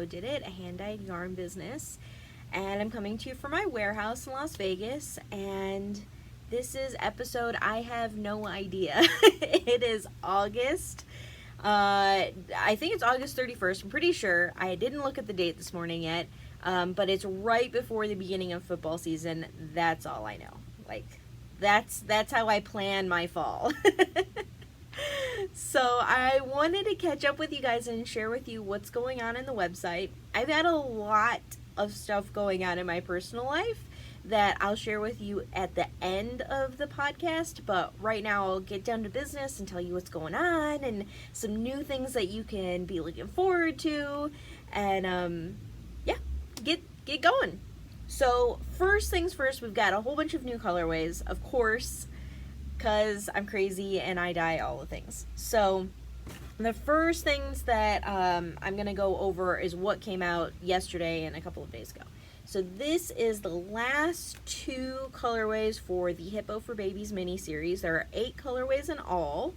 Lolodidit, a hand-dyed yarn business, and I'm coming to you from my warehouse in Las Vegas, and this is episode I have no idea. It is August. I think it's August 31st. I'm pretty sure. I didn't look at the date this morning yet, but it's right before the beginning of football season. That's all I know. Like, that's how I plan my fall. So I wanted to catch up with you guys and share with you what's going on in the website. I've had a lot of stuff going on in my personal life that I'll share with you at the end of the podcast, but right now I'll get down to business and tell you what's going on and some new things that you can be looking forward to, and get going. So first things first, we've got a whole bunch of new colorways, of course, because I'm crazy and I dye all the things. So the first things that I'm going to go over is what came out yesterday and a couple of days ago. So this is the last 2 colorways for the Hippo for Babies mini series. There are 8 colorways in all,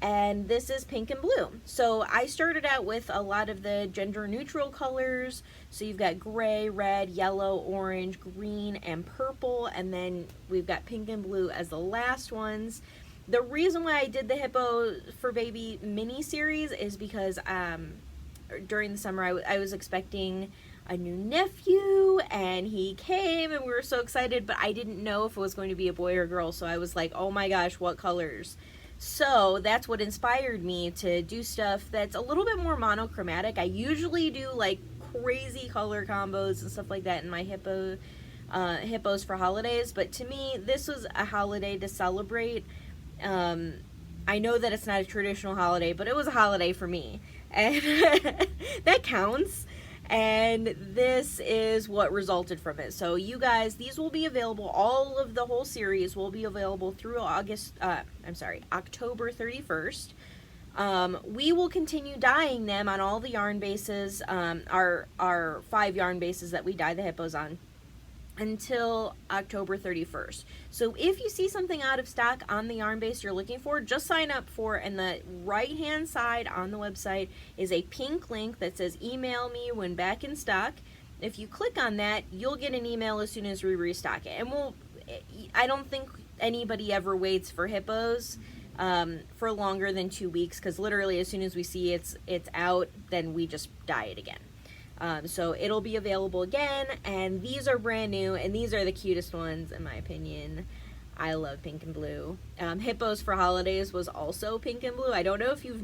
and this is pink and blue. So I started out with a lot of the gender neutral colors. So you've got gray, red, yellow, orange, green, and purple, and then we've got pink and blue as the last ones. The reason why I did the Hippo for Baby mini series is because during the summer I was expecting a new nephew, and he came and we were so excited, but I didn't know if it was going to be a boy or girl, so I was like, oh my gosh, what colors? So that's what inspired me to do stuff that's a little bit more monochromatic. I usually do like crazy color combos and stuff like that in my hippos for holidays, but to me this was a holiday to celebrate. I know that it's not a traditional holiday, but it was a holiday for me, and that counts. And this is what resulted from it. So you guys, these will be available, all of the whole series will be available through October 31st. We will continue dyeing them on all the yarn bases, our 5 yarn bases that we dye the hippos on, until October 31st. So if you see something out of stock on the yarn base you're looking for, just sign up for, and the right hand side on the website is a pink link that says email me when back in stock. If you click on that, you'll get an email as soon as we restock it. And I don't think anybody ever waits for hippos for longer than 2 weeks, because literally as soon as we see it's out, then we just dye it again. So it'll be available again, and these are brand new, and these are the cutest ones in my opinion. I love pink and blue. Hippos for Holidays was also pink and blue. I don't know if you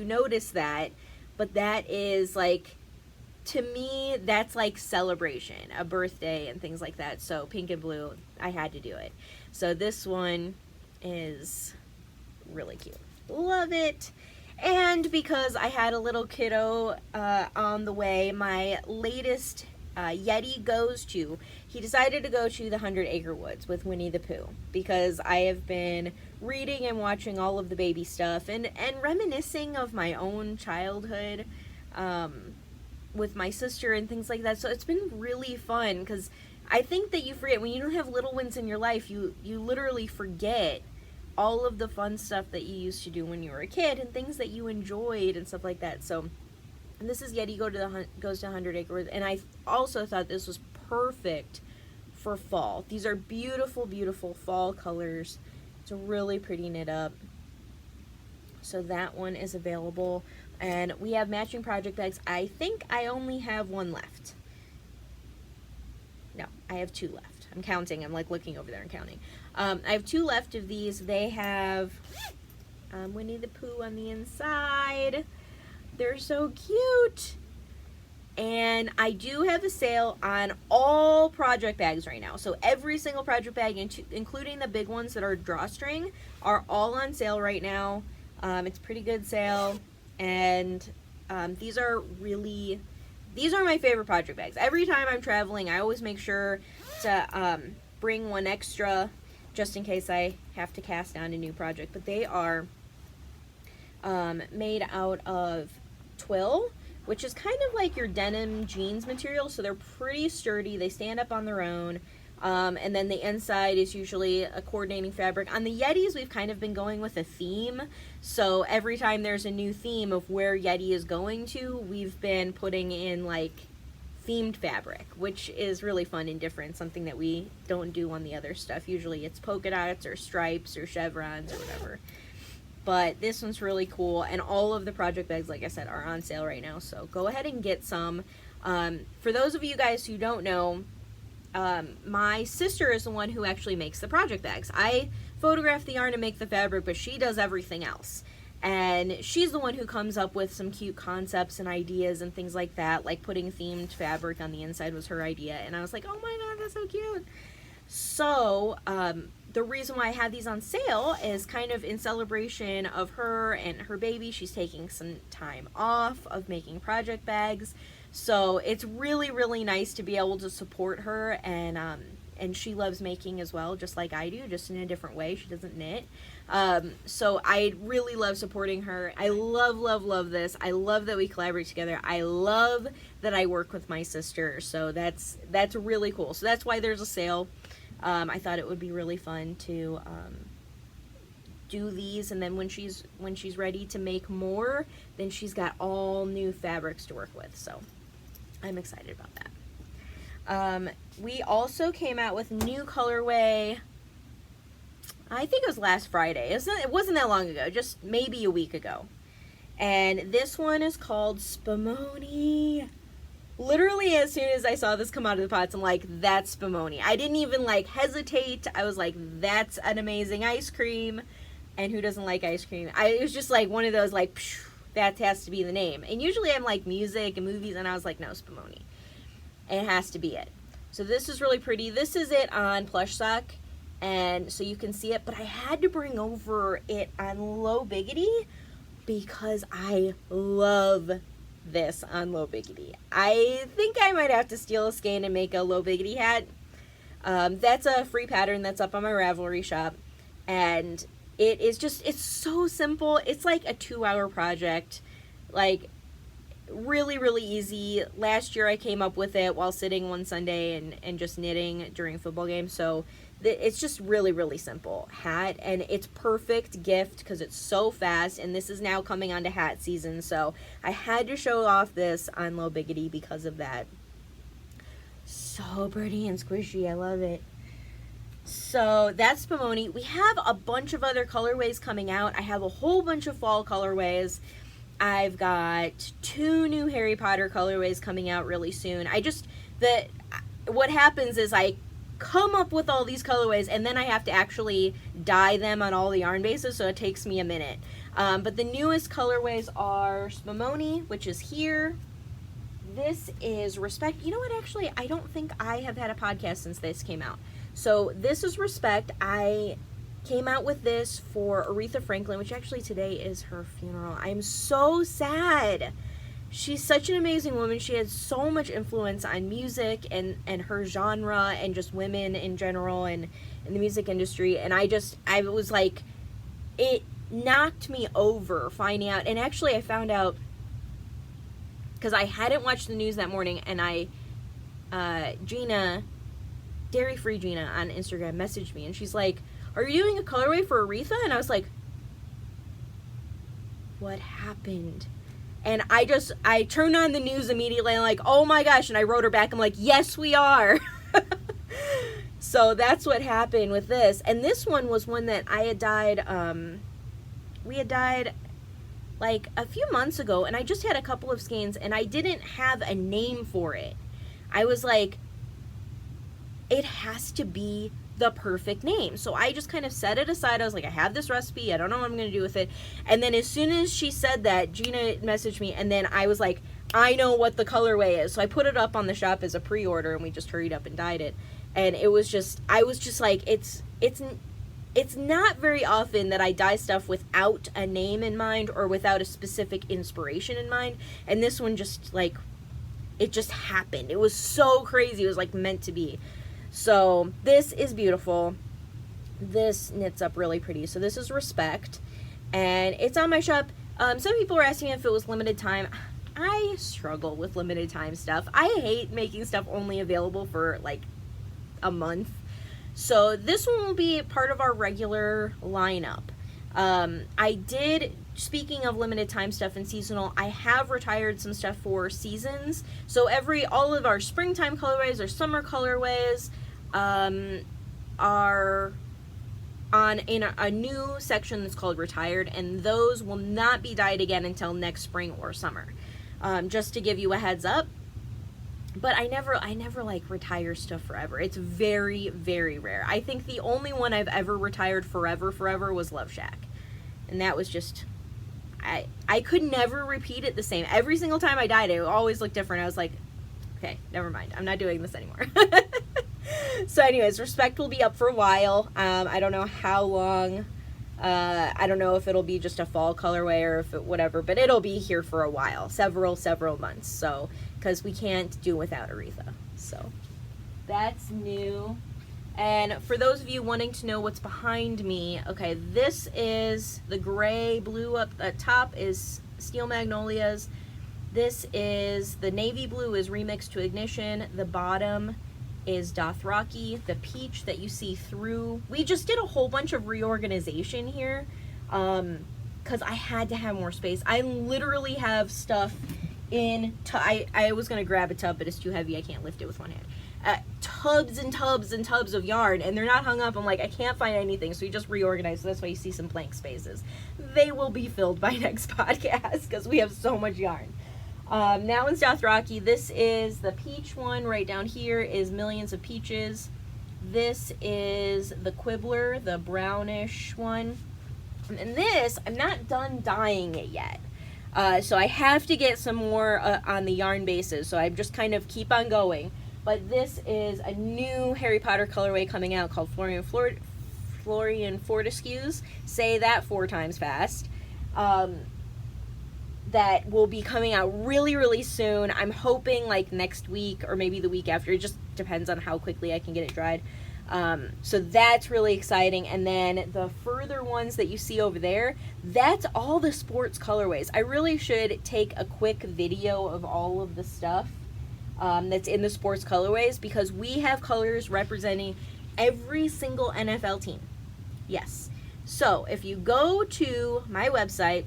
noticed that, but that is like, to me, that's like celebration, a birthday and things like that. So pink and blue, I had to do it. So this one is really cute. Love it. And because I had a little kiddo on the way, my latest Yeti he decided to go to the 100 Acre Woods with Winnie the Pooh, because I have been reading and watching all of the baby stuff and reminiscing of my own childhood with my sister and things like that. So it's been really fun, because I think that you forget, when you don't have little ones in your life, you literally forget all of the fun stuff that you used to do when you were a kid and things that you enjoyed and stuff like that. So, and this is Yeti goes to 100 Acres, and I also thought this was perfect for fall. These are beautiful, beautiful fall colors. It's a really pretty knit up. So that one is available, and we have matching project bags. I think I only have 1 left. No, I have 2 left. I'm counting. I'm like looking over there and counting. I have 2 left of these. They have Winnie the Pooh on the inside. They're so cute. And I do have a sale on all project bags right now. So every single project bag, including the big ones that are drawstring, are all on sale right now. It's a pretty good sale. And these are my favorite project bags. Every time I'm traveling, I always make sure to bring 1 extra, just in case I have to cast down a new project. But they are made out of twill, which is kind of like your denim jeans material, so they're pretty sturdy. They stand up on their own. And then the inside is usually a coordinating fabric. On the Yetis, we've kind of been going with a theme. So every time there's a new theme of where Yeti is going to, we've been putting in like themed fabric, which is really fun and different, something that we don't do on the other stuff. Usually it's polka dots or stripes or chevrons or whatever. But this one's really cool, and all of the project bags, like I said, are on sale right now, so go ahead and get some. For those of you guys who don't know, my sister is the one who actually makes the project bags. I photograph the yarn and make the fabric, but she does everything else. And she's the one who comes up with some cute concepts and ideas and things like that, like putting themed fabric on the inside was her idea, and I was like, oh my god, that's so cute. So, the reason why I have these on sale is kind of in celebration of her and her baby. She's taking some time off of making project bags, so it's really, really nice to be able to support her, and she loves making as well, just like I do, just in a different way. She doesn't knit. So I really love supporting her. I love, love, love this. I love that we collaborate together. I love that I work with my sister, so that's really cool. So that's why there's a sale. I thought it would be really fun to do these, and then when she's ready to make more, then she's got all new fabrics to work with, so I'm excited about that. We also came out with new colorway, I think it was last Friday. It wasn't that long ago, just maybe a week ago. And this one is called Spumoni. Literally, as soon as I saw this come out of the pots, I'm like, that's Spumoni. I didn't even, like, hesitate. I was like, that's an amazing ice cream. And who doesn't like ice cream? It was just, like, one of those, like, phew, that has to be the name. And usually I'm, like, music and movies, and I was like, no, Spumoni. And it has to be it. So this is really pretty. This is it on plush sock, and so you can see it. But I had to bring over it on low biggity because I love this on low biggity. I think I might have to steal a skein and make a low biggity hat. That's a free pattern that's up on my Ravelry shop, and it is just, it's so simple. It's like a 2-hour project, like really, really easy. Last year I came up with it while sitting one Sunday and just knitting during football games, so it's just really, really simple hat, and it's perfect gift because it's so fast, and this is now coming on to hat season, so I had to show off this on low biggity because of that. So pretty and squishy. I love it. So that's Spumoni. We have a bunch of other colorways coming out. I have a whole bunch of fall colorways. I've got 2 new Harry Potter colorways coming out really soon. What happens is I come up with all these colorways, and then I have to actually dye them on all the yarn bases, so it takes me a minute. But the newest colorways are Spumoni, which is here. This is Respect. You know what, actually, I don't think I have had a podcast since this came out. So this is Respect. I came out with this for Aretha Franklin, which actually today is her funeral. I'm so sad. She's such an amazing woman. She had so much influence on music and her genre and just women in general and in the music industry. And I was like, it knocked me over finding out. And actually I found out because I hadn't watched the news that morning, and Gina, Dairy Free Gina on Instagram messaged me, and she's like, are you doing a colorway for Aretha? And I was like, what happened? And I turned on the news immediately, and like, oh my gosh, and I wrote her back, I'm like, yes, we are. So that's what happened with this. And this one was one that I had dyed, we had dyed like a few months ago, and I just had a couple of skeins, and I didn't have a name for it. I was like, it has to be the perfect name. So I just kind of set it aside. I was like, I have this recipe, I don't know what I'm going to do with it. And then as soon as she said that, Gina messaged me, and then I was like, I know what the colorway is. So I put it up on the shop as a pre-order, and we just hurried up and dyed it. And it was just, I was just like, it's not very often that I dye stuff without a name in mind or without a specific inspiration in mind. And this one just, like, it just happened. It was so crazy. It was like meant to be. So this is beautiful. This knits up really pretty. So this is Respect, and it's on my shop. Some people were asking if it was limited time. I struggle with limited time stuff. I hate making stuff only available for like a month. So this one will be part of our regular lineup. Speaking of limited time stuff and seasonal, I have retired some stuff for seasons. So all of our springtime colorways or summer colorways are in a new section that's called retired, and those will not be dyed again until next spring or summer. Just to give you a heads up. But I never like retire stuff forever. It's very, very rare. I think the only one I've ever retired forever was Love Shack. And that was just, I could never repeat it the same. Every single time I dyed it, it always looked different. I was like, okay, never mind. I'm not doing this anymore. So anyways, Respect will be up for a while. I don't know how long. I don't know if it'll be just a fall colorway or if whatever, but it'll be here for a while, several months. So, because we can't do without Aretha. So, that's new. And for those of you wanting to know what's behind me, okay, this is the gray, blue up at top is Steel Magnolias. This is the navy blue is Remixed to Ignition. The bottom is Dothraki. The peach that you see through. We just did a whole bunch of reorganization here because I had to have more space. I literally have stuff in, I was going to grab a tub, but it's too heavy. I can't lift it with one hand. Tubs and tubs and tubs of yarn, and they're not hung up. I'm like, I can't find anything, so we just reorganized. So that's why you see some blank spaces. They will be filled by next podcast because we have so much yarn. Now in Dothraki, this is the peach one. Right down here is Millions of Peaches. This is the Quibbler, the brownish one. And this, I'm not done dyeing it yet. So I have to get some more on the yarn bases, so I just kind of keep on going. But this is a new Harry Potter colorway coming out called Florian Fortescue's. Say that 4 times fast. That will be coming out really, really soon. I'm hoping like next week or maybe the week after. It just depends on how quickly I can get it dried. So that's really exciting. And then the further ones that you see over there, that's all the sports colorways. I really should take a quick video of all of the stuff that's in the sports colorways, because we have colors representing every single NFL team. Yes. So if you go to my website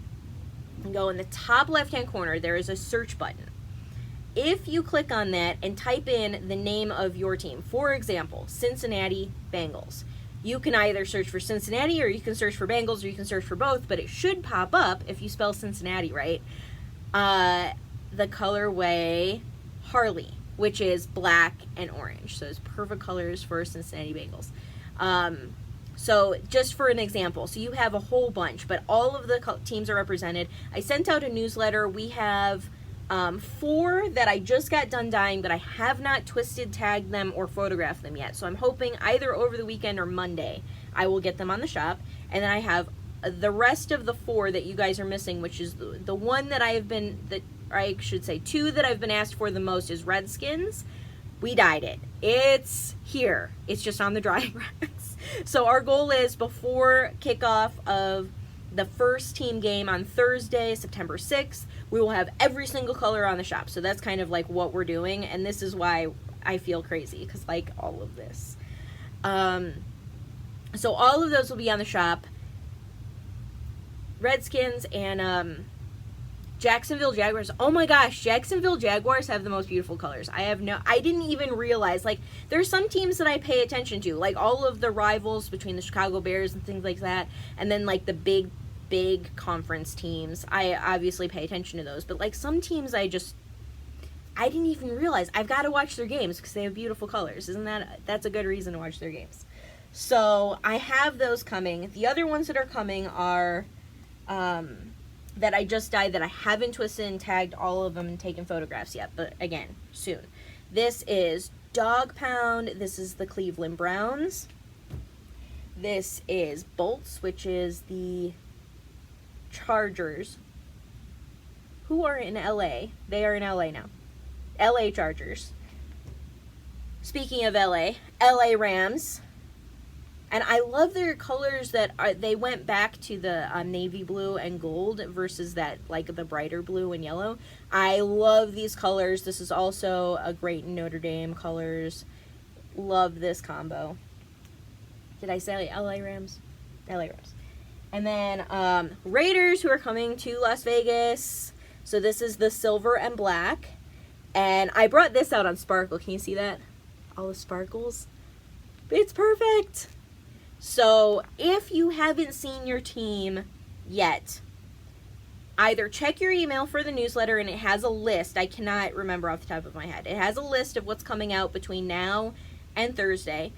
and go in the top left hand corner, there is a search button. If you click on that and type in the name of your team, for example, Cincinnati Bengals, you can either search for Cincinnati or you can search for Bengals or you can search for both, but it should pop up, if you spell Cincinnati right, the colorway Harley, which is black and orange. So it's perfect colors for Cincinnati Bengals. So just for an example, so you have a whole bunch, but all of the teams are represented. I sent out a newsletter. We have 4 that I just got done dyeing, but I have not twisted, tagged them, or photographed them yet. So I'm hoping either over the weekend or Monday I will get them on the shop. And then I have the rest of the 4 that you guys are missing, which is the one that I should say 2 that I've been asked for the most is Redskins. We dyed it. It's here. It's just on the drying racks. So our goal is before kickoff of the first team game on Thursday, September 6th, we will have every single color on the shop. So that's kind of like what we're doing. And this is why I feel crazy, because like all of this. So all of those will be on the shop. Redskins and Jacksonville Jaguars. Oh my gosh, Jacksonville Jaguars have the most beautiful colors. I didn't even realize, like, there's some teams that I pay attention to, like all of the rivals between the Chicago Bears and things like that, and then like the big conference teams. I obviously pay attention to those, but like some teams I didn't even realize. I've got to watch their games because they have beautiful colors. That's a good reason to watch their games. So I have those coming. The other ones that are coming are that I just dyed that I haven't twisted and tagged all of them and taken photographs yet, but again, soon. This is Dog Pound. This is the Cleveland Browns. This is Bolts, which is the Chargers, who are in LA. They are in LA now. LA Chargers. Speaking of LA Rams. And I love their colors they went back to the navy blue and gold versus that, like, the brighter blue and yellow. I love these colors. This is also a great Notre Dame colors. love this combo. Did I say LA Rams? LA Rams. And then Raiders, who are coming to Las Vegas. So this is the silver and black. And I brought this out on Sparkle. Can you see that? All the sparkles. It's perfect. So if you haven't seen your team yet, either check your email for the newsletter, and it has a list. I cannot remember off the top of my head. It has a list of what's coming out between now and Thursday.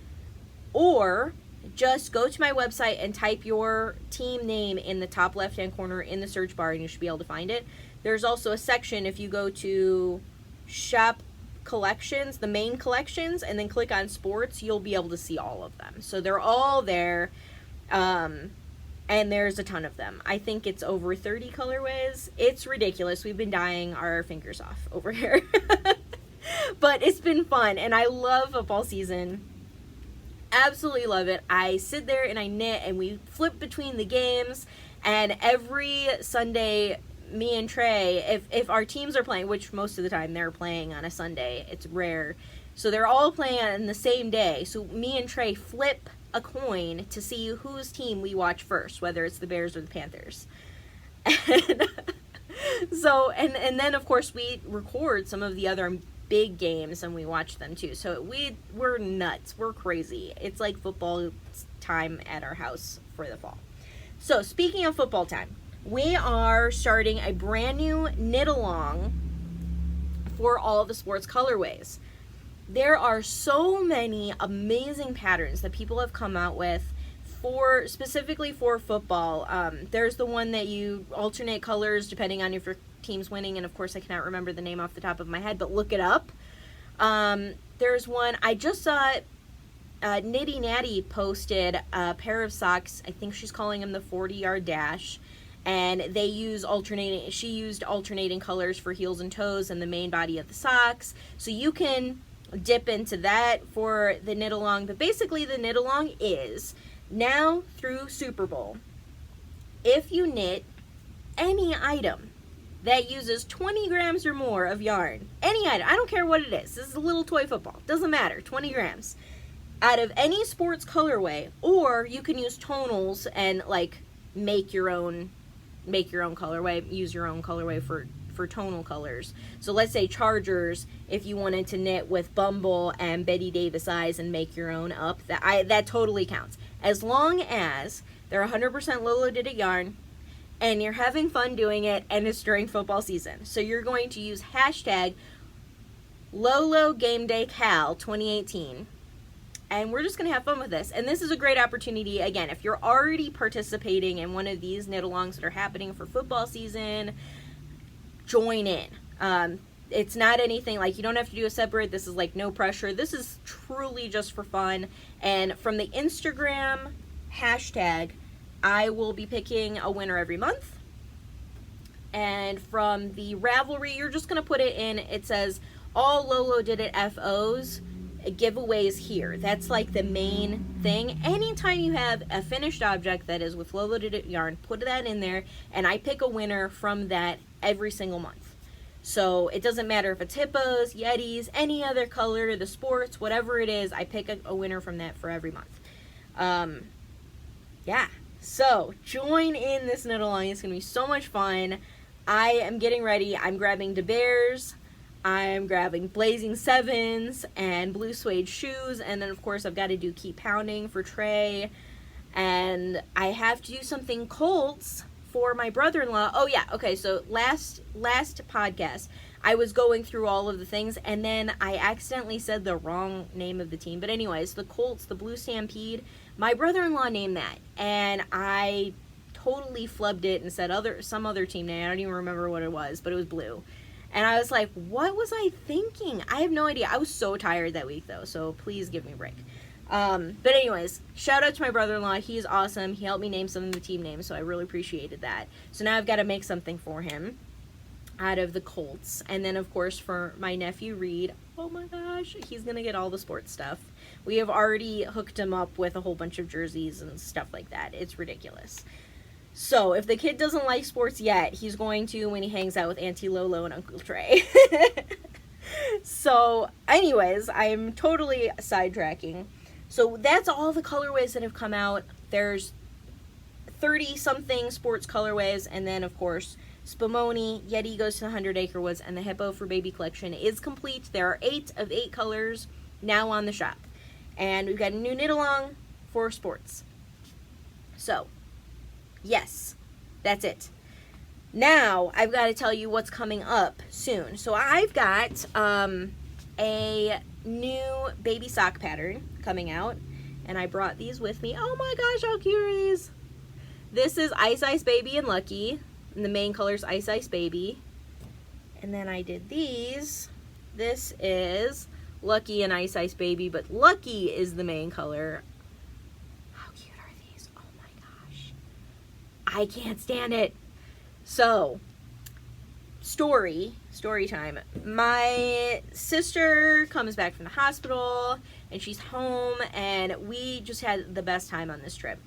Or just go to my website and type your team name in the top left-hand corner in the search bar, and you should be able to find it. There's also a section, if you go to Shop Collections, the main collections, and then click on Sports, you'll be able to see all of them. So they're all there, and there's a ton of them. I think it's over 30 colorways. It's ridiculous. We've been dying our fingers off over here. But it's been fun, and I love football season. Absolutely love it. I sit there and I knit, and we flip between the games, and every Sunday, me and Trey, if our teams are playing, which most of the time they're playing on a Sunday, it's rare, so they're all playing on the same day, so me and Trey flip a coin to see whose team we watch first, whether it's the Bears or the Panthers. And so, and then of course we record some of the other big games and we watch them too. So we're nuts. We're crazy. It's like football time at our house for the fall. So speaking of football time, we are starting a brand new knit along for all the sports colorways. There are so many amazing patterns that people have come out with for specifically for football. There's the one that you alternate colors depending on if your team's winning, and of course I cannot remember the name off the top of my head, but look it up. There's one I just saw. Nitty Natty posted a pair of socks. I think she's calling them the 40-yard dash, and they use alternating. She used alternating colors for heels and toes and the main body of the socks, so you can dip into that for the knit along. But basically the knit along is now through Super Bowl, if you knit any item that uses 20 grams or more of yarn, any item, I don't care what it is, this is a little toy football, doesn't matter, 20 grams, out of any sports colorway, or you can use tonals and like make your own colorway, use your own colorway for tonal colors. So let's say Chargers, if you wanted to knit with Bumble and Betty Davis eyes and make your own up, that totally counts. As long as they're 100% lolodidit yarn and you're having fun doing it and it's during football season. So you're going to use hashtag Lolo Game Day Cal 2018. And we're just going to have fun with this. And this is a great opportunity, again, if you're already participating in one of these knit-alongs that are happening for football season, join in. It's not anything, like, you don't have to do a separate. This is, like, no pressure. This is truly just for fun. And from the Instagram hashtag, I will be picking a winner every month. And from the Ravelry, you're just going to put it in. It says, all lolodidit FOs. Giveaways here. That's like the main thing. Anytime you have a finished object that is with lolodidit yarn, put that in there, and I pick a winner from that every single month. So it doesn't matter if it's hippos, yetis, any other color, the sports, whatever it is, I pick a winner from that for every month. Yeah, so join in this knit along. It's gonna be so much fun. I am getting ready. I'm grabbing the bears. I'm grabbing Blazing Sevens and blue suede shoes, and then of course I've got to do Keep Pounding for Trey, and I have to do something Colts for my brother-in-law. Oh yeah, okay, so last podcast I was going through all of the things, and then I accidentally said the wrong name of the team, but anyways, the Colts, the Blue Stampede, my brother-in-law named that, and I totally flubbed it and said some other team name. I don't even remember what it was, but it was blue. And I was like, what was I thinking? I have no idea. I was so tired that week, though, so please give me a break. But anyways, shout out to my brother-in-law. He's awesome. He helped me name some of the team names, so I really appreciated that. So now I've got to make something for him out of the Colts. And then, of course, for my nephew, Reed, oh my gosh, he's going to get all the sports stuff. We have already hooked him up with a whole bunch of jerseys and stuff like that. It's ridiculous. So, if the kid doesn't like sports yet, he's going to when he hangs out with Auntie Lolo and Uncle Trey. So anyways, I'm totally sidetracking. So that's all the colorways that have come out. There's 30 something sports colorways, and then of course Spumoni, Yeti goes to the 100 Acre Woods, and the Hippo for Baby collection is complete. There are 8 of 8 colors now on the shop, and we've got a new knit along for sports. So yes, that's it. Now I've got to tell you what's coming up soon. So I've got a new baby sock pattern coming out, and I brought these with me. Oh my gosh, how cute are these? This is Ice Ice Baby and Lucky, and the main color is Ice Ice Baby. And then I did these. This is Lucky and Ice Ice Baby, but Lucky is the main color. How cute are these? Oh my gosh. I can't stand it. So, story time. My sister comes back from the hospital, and she's home, and we just had the best time on this trip.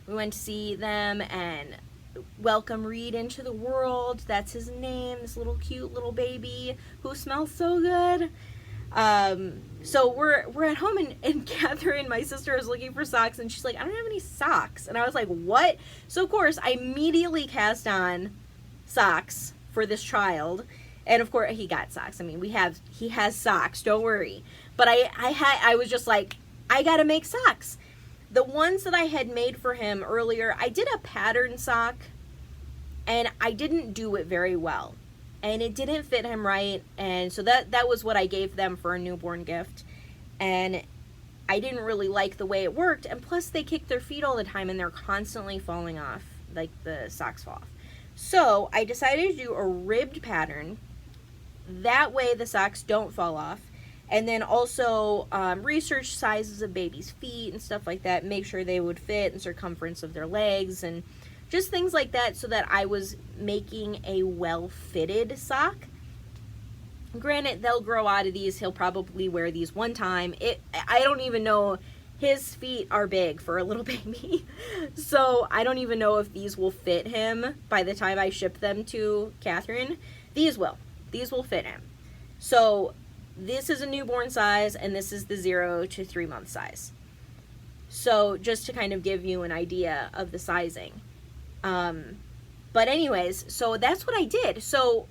We went to see them and welcome Reed into the world. That's his name, this little cute little baby who smells so good. So we're at home, and Catherine, my sister, is looking for socks, and she's like, I don't have any socks. And I was like, what? So of course I immediately cast on socks for this child, and of course he got socks. I mean, he has socks, don't worry. But I was just like, I gotta make socks. The ones that I had made for him earlier, I did a pattern sock, and I didn't do it very well. And it didn't fit him right, and so that was what I gave them for a newborn gift. And I didn't really like the way it worked, and plus they kick their feet all the time, and they're constantly falling off, like the socks fall off. So I decided to do a ribbed pattern. That way the socks don't fall off. And then also research sizes of babies' feet and stuff like that. Make sure they would fit, and circumference of their legs, and just things like that, so that I was making a well-fitted sock. Granted, they'll grow out of these. He'll probably wear these one time. I don't even know. His feet are big for a little baby. So I don't even know if these will fit him by the time I ship them to Catherine. These will. These will fit him. So this is a newborn size, and this is the 0 to 3 month size. So just to kind of give you an idea of the sizing. But anyways, so that's what I did. So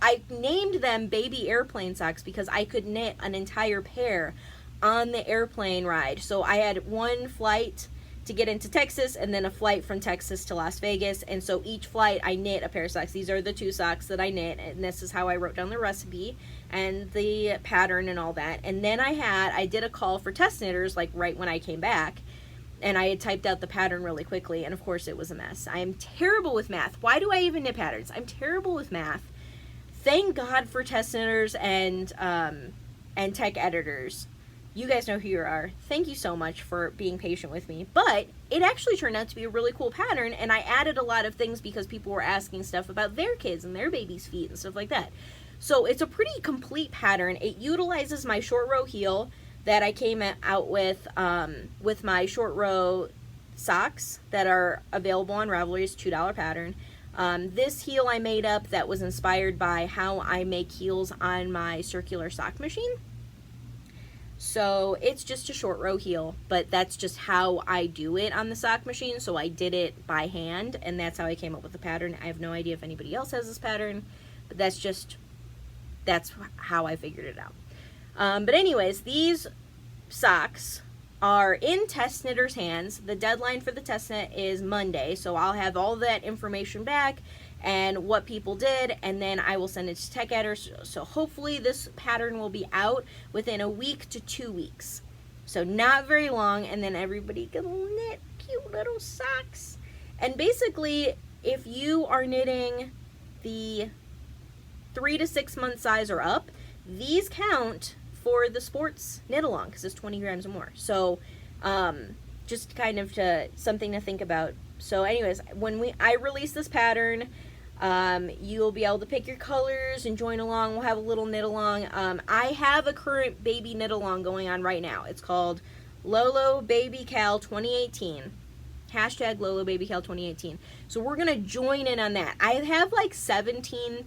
I named them baby airplane socks because I could knit an entire pair on the airplane ride. So I had one flight to get into Texas, and then a flight from Texas to Las Vegas. And so each flight I knit a pair of socks. These are the 2 socks that I knit, and this is how I wrote down the recipe and the pattern and all that. And then I did a call for test knitters, like right when I came back. And I had typed out the pattern really quickly, and of course it was a mess. I am terrible with math. Why do I even knit patterns? I'm terrible with math. Thank God for test knitters and tech editors. You guys know who you are. Thank you so much for being patient with me. But it actually turned out to be a really cool pattern, and I added a lot of things because people were asking stuff about their kids and their baby's feet and stuff like that. So it's a pretty complete pattern. It utilizes my short row heel that I came out with my short row socks that are available on Ravelry's $2 pattern. This heel I made up that was inspired by how I make heels on my circular sock machine. So it's just a short row heel, but that's just how I do it on the sock machine. So I did it by hand, and that's how I came up with the pattern. I have no idea if anybody else has this pattern, but that's how I figured it out. But anyways, these socks are in test knitters' hands. The deadline for the test knit is Monday, so I'll have all that information back and what people did, and then I will send it to tech editors. So hopefully this pattern will be out within a week to 2 weeks. So not very long, and then everybody can knit cute little socks. And basically, if you are knitting the 3 to 6 month size or up, these count for the sports knit along because it's 20 grams or more. So just kind of something to think about. So anyways, when I release this pattern, you'll be able to pick your colors and join along. We'll have a little knit along. I have a current baby knit along going on right now. It's called Lolo Baby KAL 2018. Hashtag LoloBabyKal2018. So we're going to join in on that. I have like 17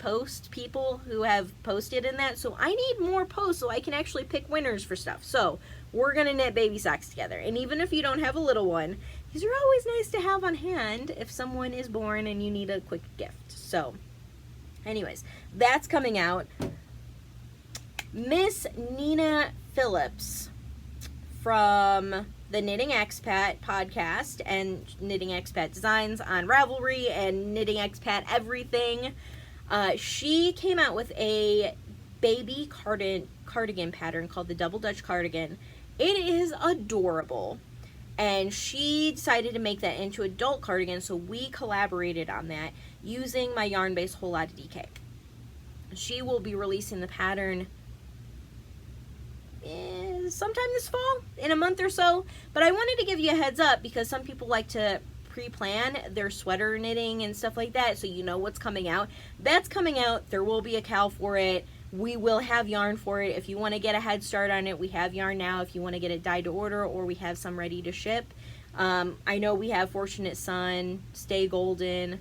people who have posted in that. So I need more posts so I can actually pick winners for stuff. So we're going to knit baby socks together. And even if you don't have a little one, these are always nice to have on hand if someone is born and you need a quick gift. So anyways, that's coming out. Miss Nina Phillips from the Knitting Expat podcast and Knitting Expat Designs on Ravelry and Knitting Expat Everything. She came out with a baby cardigan pattern called the Double Dutch Cardigan. It is adorable. And she decided to make that into adult cardigan, so we collaborated on that using my yarn-based whole lot of DK. She will be releasing the pattern sometime this fall, in a month or so, but I wanted to give you a heads up because some people like to pre-plan their sweater knitting and stuff like that, so you know what's coming out. That's coming out. There will be a KAL for it. We will have yarn for it. If you want to get a head start on it, we have yarn now. If you want to get it dyed to order, or we have some ready to ship. I know we have Fortunate Son, Stay Golden.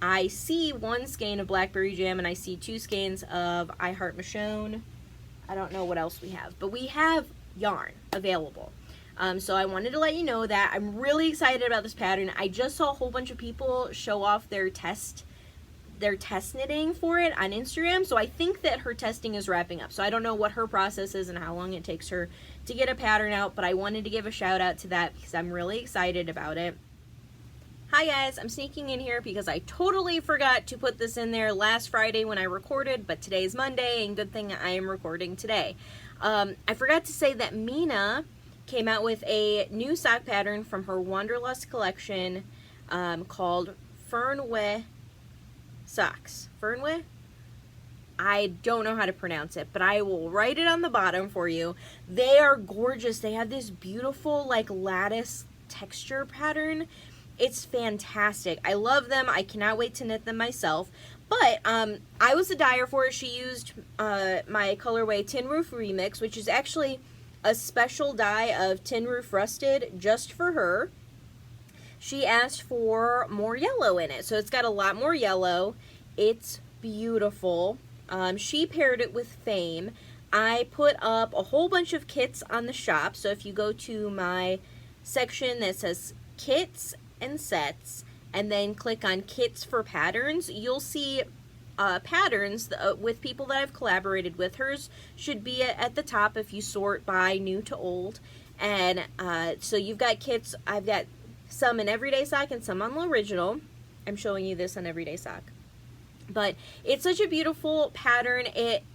I see one skein of Blackberry Jam, and I see 2 skeins of I Heart Michonne. I don't know what else we have, but we have yarn available. So I wanted to let you know that I'm really excited about this pattern. I just saw a whole bunch of people show off their test knitting for it on Instagram, so I think that her testing is wrapping up. So I don't know what her process is and how long it takes her to get a pattern out, but I wanted to give a shout out to that because I'm really excited about it. Hi guys, I'm sneaking in here because I totally forgot to put this in there last Friday when I recorded, but today's Monday, and good thing I am recording today. I forgot to say that Mina came out with a new sock pattern from her Wanderlust collection called Fernweh socks. Fernweh? I don't know how to pronounce it, but I will write it on the bottom for you. They are gorgeous. They have this beautiful like lattice texture pattern. It's fantastic. I love them. I cannot wait to knit them myself. But I was a dyer for it. She used my colorway Tin Roof Remix, which is actually a special dye of Tin Roof Rusted just for her. She asked for more yellow in it, so it's got a lot more yellow. It's beautiful. She paired it with Fame. I put up a whole bunch of kits on the shop, so if you go to my section that says kits and sets and then click on kits for patterns, you'll see patterns with people that I've collaborated with. Hers should be at the top if you sort by new to old. And so you've got kits. I've got some in Everyday Sock and some on Original. I'm showing you this on Everyday Sock. But it's such a beautiful pattern.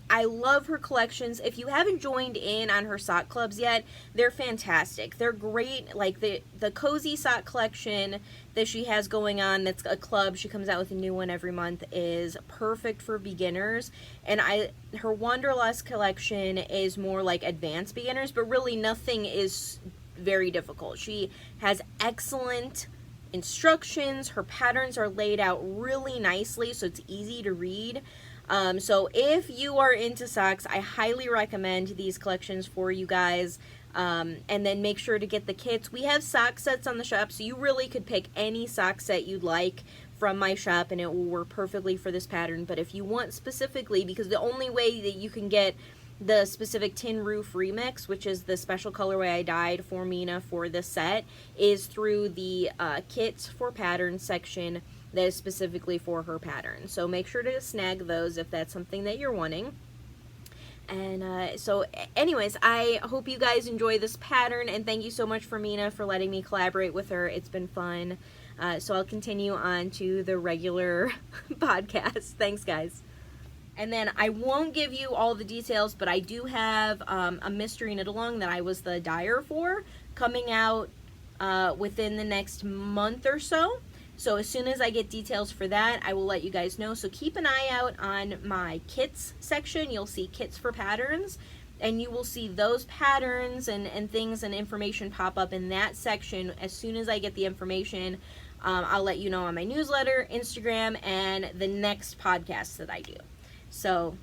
I love her collections. If you haven't joined in on her sock clubs yet, they're fantastic. They're great. Like the Cozy Sock collection that she has going on, that's a club. She comes out with a new one every month, is perfect for beginners. And her Wanderlust collection is more like advanced beginners, but really nothing is very difficult. She has excellent instructions. Her patterns are laid out really nicely, so it's easy to read. So if you are into socks, I highly recommend these collections for you guys. And then make sure to get the kits. We have sock sets on the shop, so you really could pick any sock set you'd like from my shop and it will work perfectly for this pattern. But if you want specifically, because the only way that you can get the specific Tin Roof Remix, which is the special colorway I dyed for Mina for this set, is through the kits for patterns section that is specifically for her pattern. So make sure to snag those if that's something that you're wanting. And so anyways, I hope you guys enjoy this pattern, and thank you so much for Mina for letting me collaborate with her. It's been fun. So I'll continue on to the regular podcast. Thanks guys. And then I won't give you all the details, but I do have a mystery knit along that I was the dyer for coming out within the next month or so. So as soon as I get details for that, I will let you guys know. So keep an eye out on my kits section. You'll see kits for patterns, and you will see those patterns and things and information pop up in that section. As soon as I get the information, I'll let you know on my newsletter, Instagram, and the next podcast that I do. So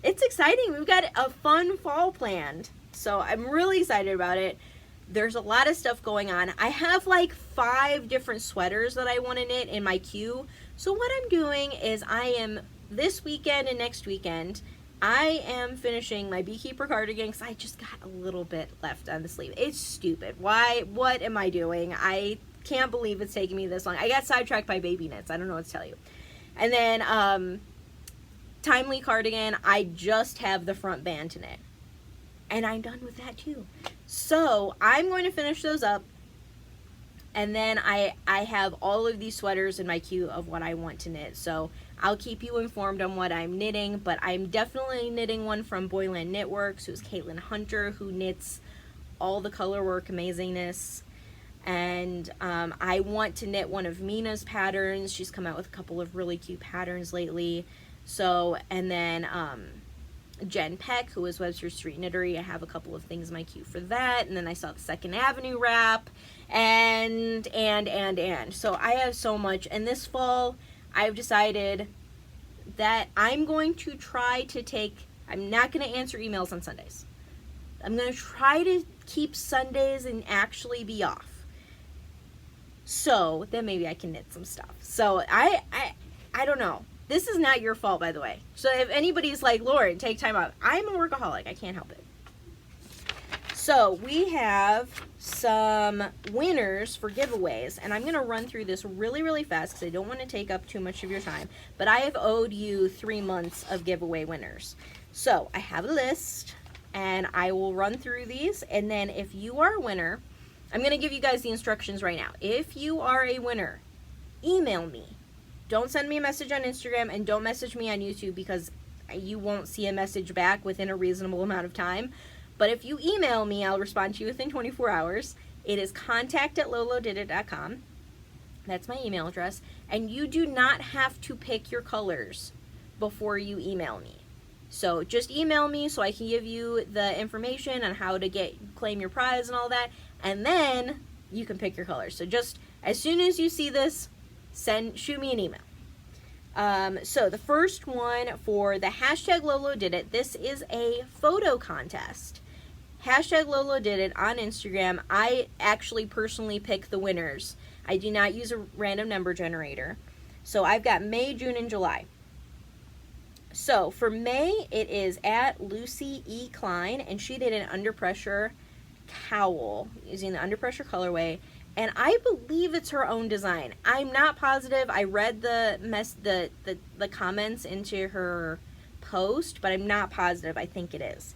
it's exciting. We've got a fun fall planned. So I'm really excited about it. there's a lot of stuff going on. I have like 5 different sweaters that I want to knit in my queue. So what I'm doing is this weekend and next weekend, I am finishing my beekeeper cardigan because I just got a little bit left on the sleeve. It's stupid. Why? What am I doing? I can't believe it's taking me this long. I got sidetracked by baby knits. I don't know what to tell you. And then Timely cardigan, I just have the front band to knit. And I'm done with that too. So I'm going to finish those up. And then I have all of these sweaters in my queue of what I want to knit. So I'll keep you informed on what I'm knitting. But I'm definitely knitting one from Boyland Knitworks, who's Caitlin Hunter, who knits all the color work amazingness. And I want to knit one of Mina's patterns. She's come out with a couple of really cute patterns lately. So, and then Jen Peck, who is Webster Street Knittery. I have a couple of things in my queue for that. And then I saw the Second Avenue wrap. And. So I have so much. And this fall, I've decided that I'm going to try to I'm not going to answer emails on Sundays. I'm going to try to keep Sundays and actually be off. So then maybe I can knit some stuff. So I don't know. This is not your fault, by the way. So if anybody's like, Lauren, take time out. I'm a workaholic. I can't help it. So we have some winners for giveaways. And I'm going to run through this really, really fast because I don't want to take up too much of your time. But I have owed you 3 months of giveaway winners. So I have a list. And I will run through these. And then if you are a winner, I'm going to give you guys the instructions right now. If you are a winner, email me. Don't send me a message on Instagram and don't message me on YouTube because you won't see a message back within a reasonable amount of time. But if you email me, I'll respond to you within 24 hours. It is contact@lolodidit.com. That's my email address. And you do not have to pick your colors before you email me. So just email me so I can give you the information on how to claim your prize and all that. And then you can pick your colors. So just as soon as you see this, shoot me an email. So the first one for the hashtag lolodidit, this is a photo contest. Hashtag lolodidit on Instagram. I actually personally pick the winners. I do not use a random number generator. So I've got May, June, and July. So for May, it is at Lucy E. Klein, and she did an under pressure cowl using the under pressure colorway. And I believe it's her own design. I'm not positive. I read the comments into her post, but I'm not positive. I think it is.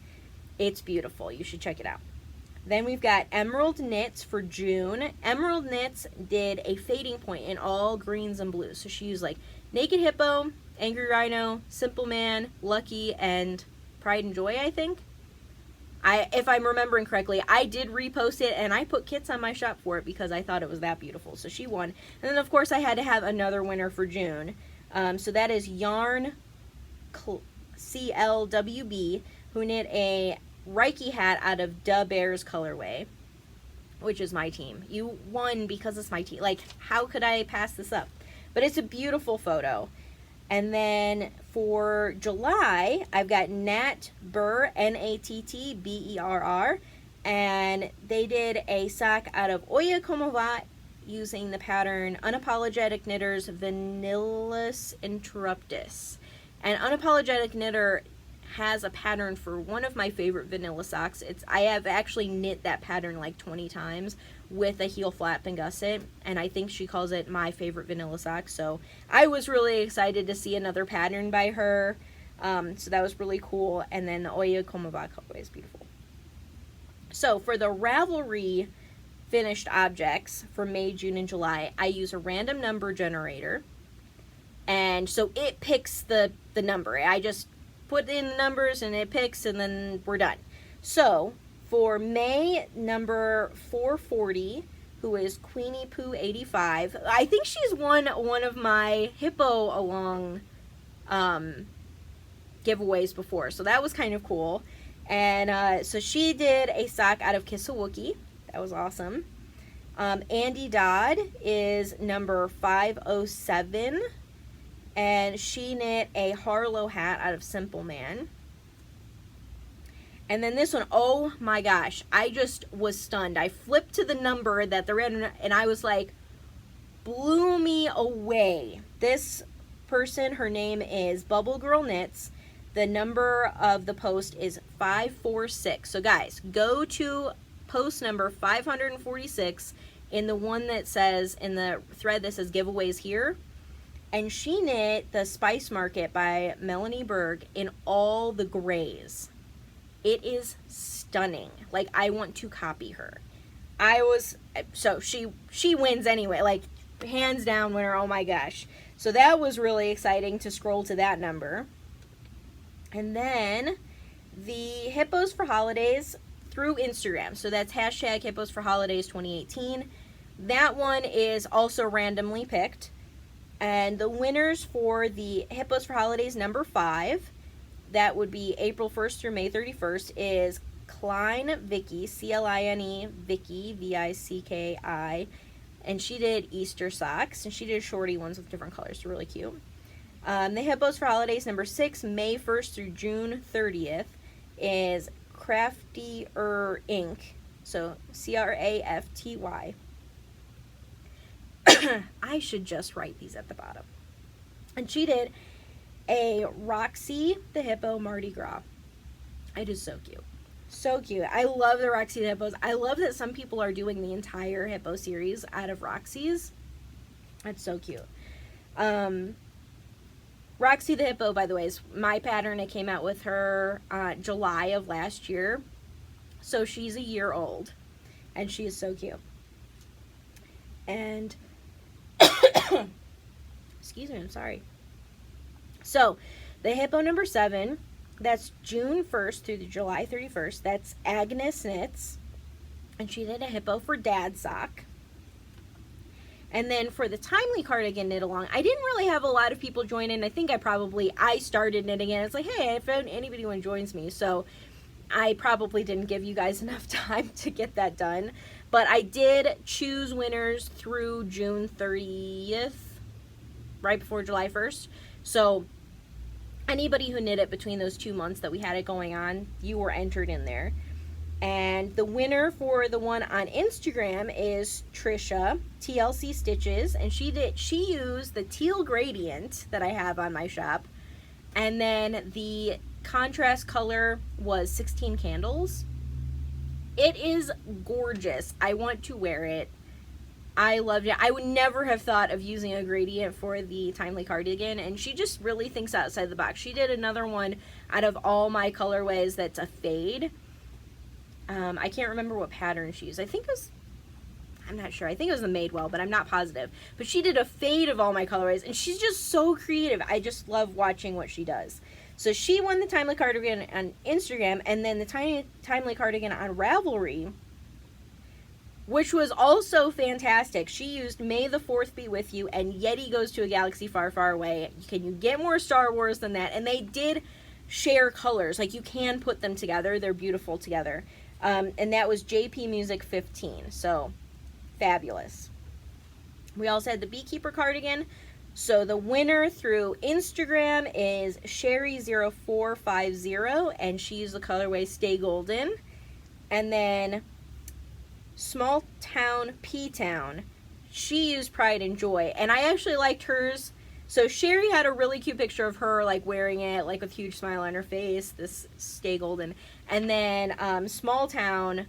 It's beautiful. You should check it out. Then we've got Emerald Knits for June. Emerald Knits did a fading point in all greens and blues. So she used like Naked Hippo, Angry Rhino, Simple Man, Lucky, and Pride and Joy, I think. If I'm remembering correctly, I did repost it, and I put kits on my shop for it because I thought it was that beautiful. So she won. And then, of course, I had to have another winner for June. So that is Yarn CLWB, who knit a Reiki hat out of Da Bear's colorway, which is my team. You won because it's my team. Like, how could I pass this up? But it's a beautiful photo. And then for July, I've got Nat Burr, Nattberr, and they did a sock out of Oya Komova using the pattern Unapologetic Knitters Vanillus Interruptus. And Unapologetic Knitter has a pattern for one of my favorite vanilla socks. I have actually knit that pattern like 20 times with a heel flap and gusset, and I think she calls it my favorite vanilla sock. So I was really excited to see another pattern by her. So that was really cool. And then the Oya Komova colorway is beautiful. So for the Ravelry finished objects for May, June, and July, I use a random number generator. And so it picks the number. I just put in the numbers and it picks, and then we're done. So for May, number 440, who is Queenie Pooh 85. I think she's won one of my Hippo Along giveaways before, so that was kind of cool. And so she did a sock out of Kiss a Wookie. That was awesome. Andy Dodd is number 507. And she knit a Harlow hat out of Simple Man. And then this one, oh my gosh, I just was stunned. I flipped to the number that they're in, and I was like, blew me away. This person, her name is Bubble Girl Knits. The number of the post is 546. So guys, go to post number 546 in the one that says, in the thread that says giveaways here. And she knit the Spice Market by Melanie Berg in all the grays. It is stunning. Like, I want to copy her. So she wins anyway, like hands down winner. Oh my gosh. So that was really exciting to scroll to that number. And then the Hippos for Holidays through Instagram. So that's hashtag Hippos for Holidays 2018. That one is also randomly picked. And the winners for the Hippos for Holidays number 5, that would be April 1st through May 31st, is Klein Vicky, C-L-I-N-E, Vicky, V-I-C-K-I. And she did Easter socks, and she did shorty ones with different colors. So really cute. The Hippos for Holidays number 6, May 1st through June 30th, is Craftier Inc. So C-R-A-F-T-Y. I should just write these at the bottom. And she did a Roxy the Hippo Mardi Gras. It is so cute. So cute. I love the Roxy the Hippos. I love that some people are doing the entire Hippo series out of Roxy's. That's so cute. Roxy the Hippo, by the way, is my pattern. I came out with her July of last year. So she's a year old. And she is so cute. And excuse me, I'm sorry. So, the Hippo number 7, that's June 1st through the July 31st. That's Agnes Knits. And she did a Hippo for Dad sock. And then for the Timely Cardigan knit along, I didn't really have a lot of people join in. I think I started knitting it. It's like, hey, if anybody who joins me. So, I probably didn't give you guys enough time to get that done. But I did choose winners through June 30th, right before July 1st. So anybody who knit it between those 2 months that we had it going on, you were entered in there. And the winner for the one on Instagram is Trisha, TLC Stitches. And she used the teal gradient that I have on my shop. And then the contrast color was 16 candles. It is gorgeous. I want to wear it. I loved it. I would never have thought of using a gradient for the Timely Cardigan, and she just really thinks outside the box. She did another one out of all my colorways that's a fade. I can't remember what pattern she used. I'm not sure. I think it was the Madewell, but I'm not positive. But she did a fade of all my colorways, and she's just so creative. I just love watching what she does. So she won the Timely Cardigan on Instagram, and then the Timely Cardigan on Ravelry, which was also fantastic. She used May the 4th Be With You and Yeti Goes to a Galaxy Far, Far Away. Can you get more Star Wars than that? And they did share colors. Like, you can put them together. They're beautiful together. And that was JP Music 15. So, fabulous. We also had the Beekeeper Cardigan. So the winner through Instagram is Sherry0450, and she used the colorway Stay Golden. And then Small Town P-Town, she used Pride and Joy, and I actually liked hers. So Sherry had a really cute picture of her like wearing it, like with a huge smile on her face, this Stay Golden. And then Small Town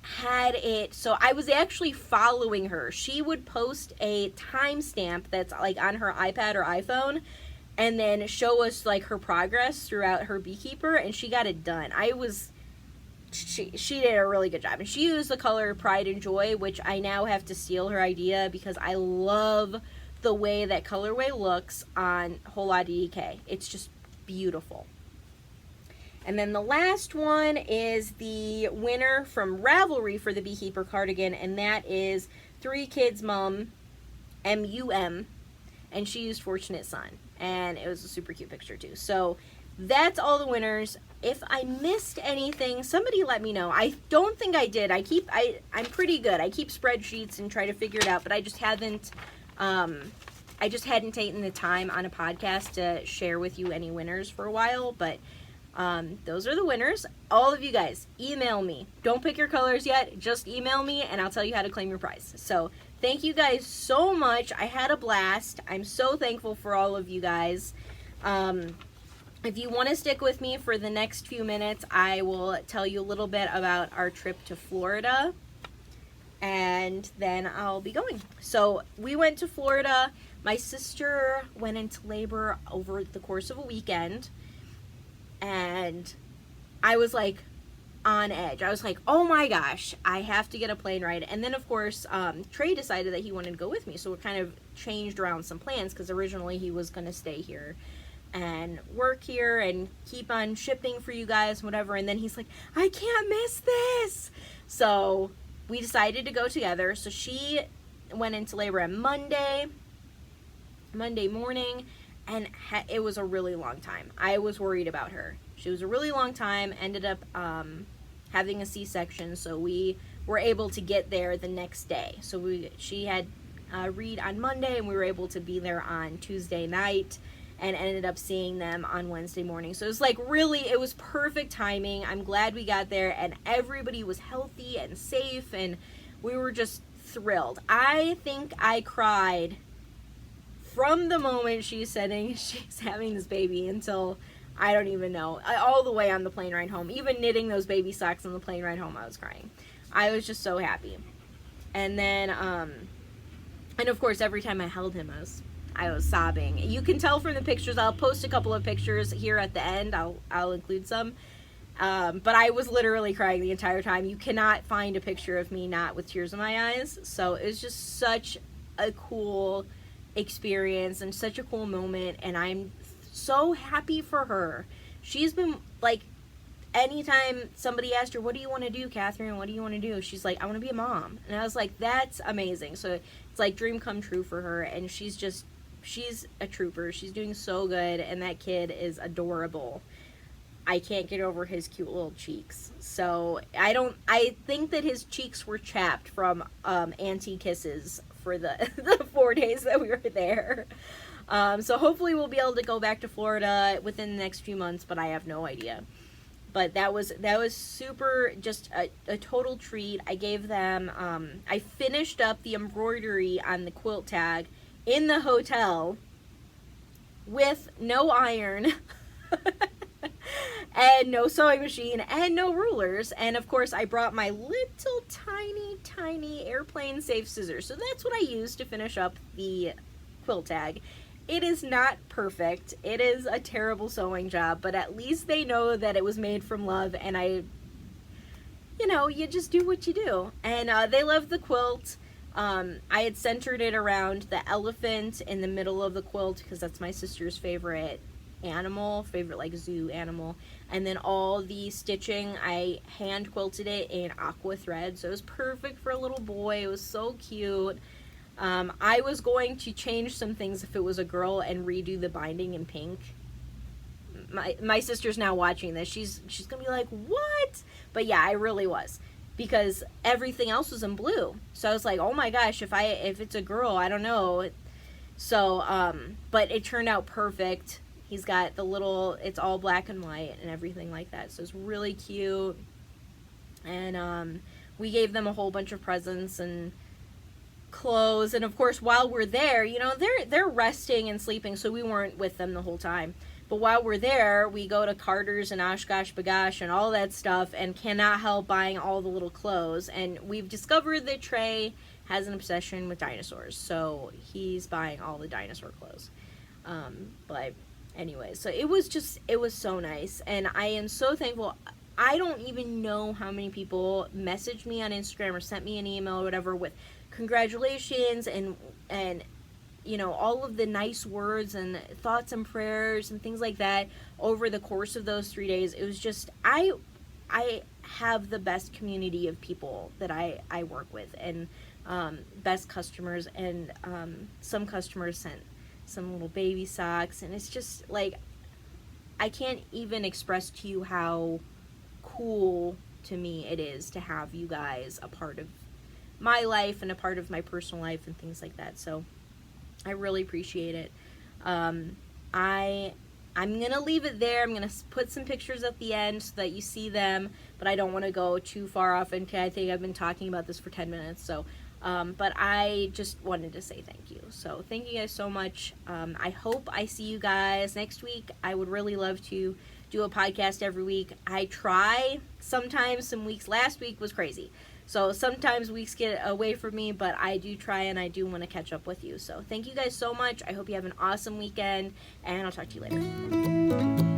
had it, so I was actually following her. She would post a timestamp that's like on her iPad or iPhone, and then show us like her progress throughout her Beekeeper, and she got it done. She did a really good job, and she used the color Pride and Joy, which I now have to steal her idea because I love the way that colorway looks on Whole Lotta DK. It's just beautiful. And then the last one is the winner from Ravelry for the Beekeeper Cardigan, and that is 3 Kids Mum, M-U-M, and she used Fortunate Son, and it was a super cute picture too. So that's all the winners. If I missed anything, somebody let me know. I don't think I did. I'm pretty good. I keep spreadsheets and try to figure it out, but I just hadn't taken the time on a podcast to share with you any winners for a while, but Those are the winners. All of you guys, email me. Don't pick your colors yet. Just email me and I'll tell you how to claim your prize. So thank you guys so much. I had a blast. I'm so thankful for all of you guys. If you want to stick with me for the next few minutes, I will tell you a little bit about our trip to Florida, and then I'll be going. So we went to Florida. My sister went into labor over the course of a weekend, and I was like on edge. I was like, oh my gosh, I have to get a plane ride. And then of course, Trey decided that he wanted to go with me, so it kind of changed around some plans, because originally he was going to stay here and work here and keep on shipping for you guys, whatever. And then he's like, I can't miss this. So we decided to go together. So she went into labor on Monday morning, and it was a really long time. I was worried about her. She was a really long time, ended up having a C-section, so we were able to get there the next day. So she had read on Monday, and we were able to be there on Tuesday night, and ended up seeing them on Wednesday morning. So it was like, really, it was perfect timing. I'm glad we got there, and everybody was healthy and safe, and we were just thrilled. I think I cried from the moment she's having this baby until, I don't even know, all the way on the plane ride home. Even knitting those baby socks on the plane ride home, I was crying. I was just so happy. And then, and of course, every time I held him, I was sobbing. You can tell from the pictures. I'll post a couple of pictures here at the end. I'll include some. But I was literally crying the entire time. You cannot find a picture of me not with tears in my eyes. So it was just such a cool experience and such a cool moment, and I'm so happy for her. She's been like, anytime somebody asked her, what do you want to do, Catherine? What do you want to do? She's like, I want to be a mom. And I was like, that's amazing. So it's like dream come true for her, and she's a trooper. She's doing so good, and that kid is adorable. I can't get over his cute little cheeks. So I think that his cheeks were chapped from auntie kisses for the 4 days that we were there. So hopefully we'll be able to go back to Florida within the next few months, but I have no idea. But that was super, just a total treat. I gave them, I finished up the embroidery on the quilt tag in the hotel with no iron and no sewing machine and no rulers. And of course I brought my little tiny airplane safe scissors. So that's what I used to finish up the quilt tag. It is not perfect. It is a terrible sewing job, but at least they know that it was made from love, and you just do what you do. And they love the quilt. I had centered it around the elephant in the middle of the quilt, because that's my sister's favorite like zoo animal. And then all the stitching, I hand quilted it in aqua thread, so it was perfect for a little boy. It was so cute. I was going to change some things if it was a girl and redo the binding in pink. My sister's now watching this. She's gonna be like, what? But yeah, I really was, because everything else was in blue. So I was like, oh my gosh, if it's a girl, I don't know. So but it turned out perfect. He's got it's all black and white and everything like that. So it's really cute. And we gave them a whole bunch of presents and clothes. And of course, while we're there, they're resting and sleeping, so we weren't with them the whole time. But while we're there, we go to Carter's and Oshkosh Bagosh and all that stuff, and cannot help buying all the little clothes. And we've discovered that Trey has an obsession with dinosaurs, so he's buying all the dinosaur clothes. But anyway, so it was so nice, and I am so thankful. I don't even know how many people messaged me on Instagram or sent me an email or whatever with congratulations and all of the nice words and thoughts and prayers and things like that over the course of those 3 days. It was just, I have the best community of people that I work with, and best customers, and some customers sent some little baby socks, and it's just like, I can't even express to you how cool to me it is to have you guys a part of my life and a part of my personal life and things like that. So I really appreciate it. I I'm going to leave it there. I'm going to put some pictures at the end so that you see them, but I don't want to go too far off into, I think I've been talking about this for 10 minutes, so, but I just wanted to say thank you. So thank you guys so much. I hope I see you guys next week. I would really love to do a podcast every week. I try sometimes. Some weeks, last week was crazy. So sometimes weeks get away from me, but I do try and I do want to catch up with you. So thank you guys so much. I hope you have an awesome weekend, and I'll talk to you later.